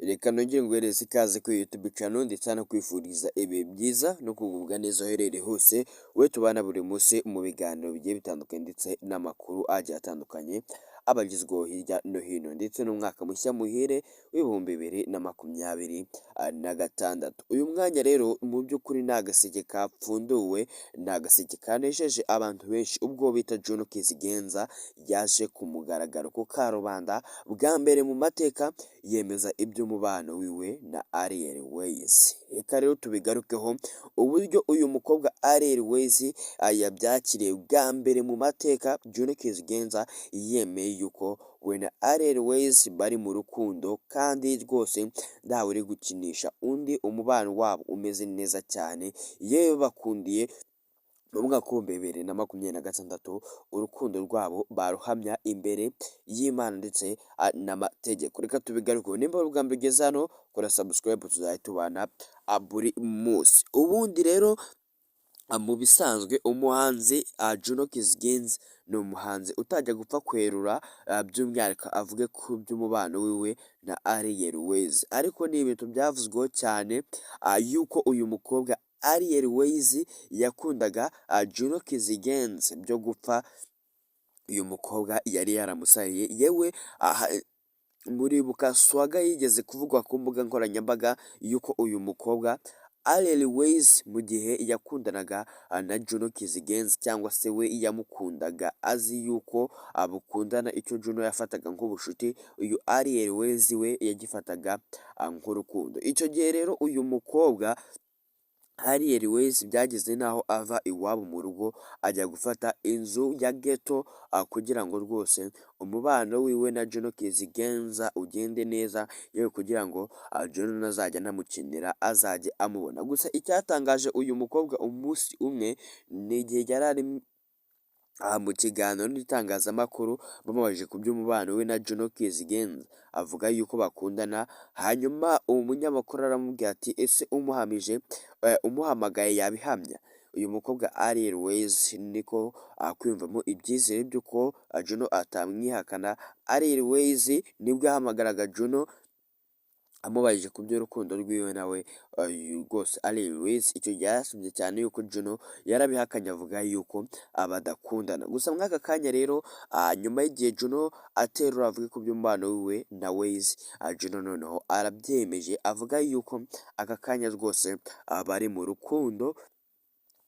Reka nongere nguhereze ikaze kuri YouTube channel ndetse no kwifuriza ibihe byiza no kugubwa neza aho uherereye hose, wowe tubana buri munsi mu biganiro bigiye bitandukanye ndetse n'amakuru agiye atandukanye abagezweho hirya no hino, ndetse n'umwaka mushya muhire w'ibihumbi bibiri na makumyabiri na gatandatu. Uyu mwanya rero mu by'ukuri ni agaseke kapfunduwe, ni agaseke kanejeje abantu benshi ubwo bita Juno Kizigenza yaje ku mugaragaro ku karubanda bwa mbere mu mateka yemeza iby'umubano wiwe na Ariel Ways. Reka rero tubigarukeho uburyo uyu mukobwa Ariel Ways yabyakiriye bwa mbere mu mateka. Juno Kizigenza yemeye yuko we na Ariel Ways bari mu rukundo kandi rwose ntawe uri gukinisha undi, umubano wabo umeze neza cyane, yewe bakundiye mu mwaka w'ibihumbi bibiri na makumyabiri na gatandatu urukundo rwabo baruhamya imbere y'Imana ndetse n'amategeko. Reka tubigarukeho, nimba ari ubwa mbere ugeze hano kora subscribe tuzajya tubana buri munsi. Ubundi rero mu bisanzwe umuhanzi Juno Kizigenza ni umuhanzi utajya gupfa kwerura by'umwihariko avuge ku by'umubano wiwe na Ariel Ways, ariko ni ibintu byavuzweho cyane yuko uyu mukobwa Ariel Ways yakundaga Juno Kizigenza byo gupfa. Uyu mukobwa yari yaramusariye, yewe muribuka swaga yigeze kuvugwa ku mbuga nkoranyambaga yuko uyu mukobwa Ariel Ways mu gihe yakundanaga na Juno Kizigenza, cyangwa se we yamukundaga azi yuko abukundana, icyo Juno yafataga nk'ubushuti uyu Ariel Ways we yagifataga nk'urukundo. Icyo gihe rero uyu mukobwa Ariel Ways byageze n'aho ava iwabo mu rugo ajya gufata inzu ya ghetto kugira ngo rwose umubano wiwe na Juno Kizigenza ugende neza, yewe kugira ngo Juno nazajya anamukinira azajye amubona. Gusa icyatangaje uyu mukobwa umunsi umwe ni igihe yari ari mu kiganiro n'itangazamakuru bamubajije ku by'umubano we na Juno Kizigenza, avuga yuko bakundana. Hanyuma umunyamakuru aramubwira ati ese umuhamagaye yabihamya? Uyu mukobwa Ariel Ways niko kwiyumvamo ibyizere by'uko Juno atamwihakana. Ariel Ways nibwo yahamagaraga Juno amubajije ku by'urukundo rwiwe nawe rwose Ariel Ways icyo gihe yarasubye cyane yuko Juno yarabihakanye, avuga yuko badakundana. Gusa muri aka kanya rero nyuma y'igihe Juno aterura avuga ku by'umubano wiwe na Ways, Juno noneho arabyemeje avuga yuko aka kanya rwose bari mu rukundo,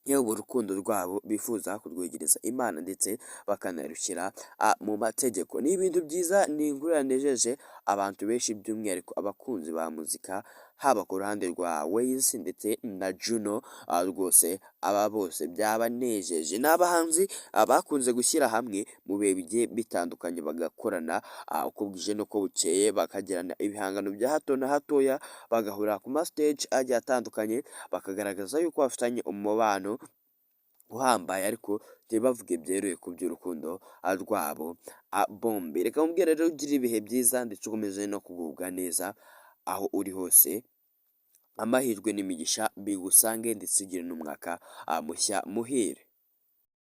yewe urukundo rwabo bifuza kurwegereza Imana ndetse bakanarushyira mu mategeko. Ni ibintu byiza, ni inkuru yanejeje abantu benshi by'umwihariko abakunzi ba muzika, haba ku ruhande rwa Ways ndetse na Juno. Rwose aba bose byabanejeje. Ni abahanzi bakunze gushyira hamwe mu bihe bigiye bitandukanye bagakorana uko bwije n'uko bukeye, bakagirana ibihangano bya hato na hatoya, bagahurira ku ma stage agiye atandukanye bakagaragaza yuko bafitanye umubano uhambaye, ariko ntibavuge byeruye ku by'urukundo rwabo bombi. Reka mubwire rero ugira ibihe byiza ndetse ukomeze no kugubwa neza aho uri hose, amahirwe n'imigisha bigusange ndetse ugire n'umwaka mushya muhire.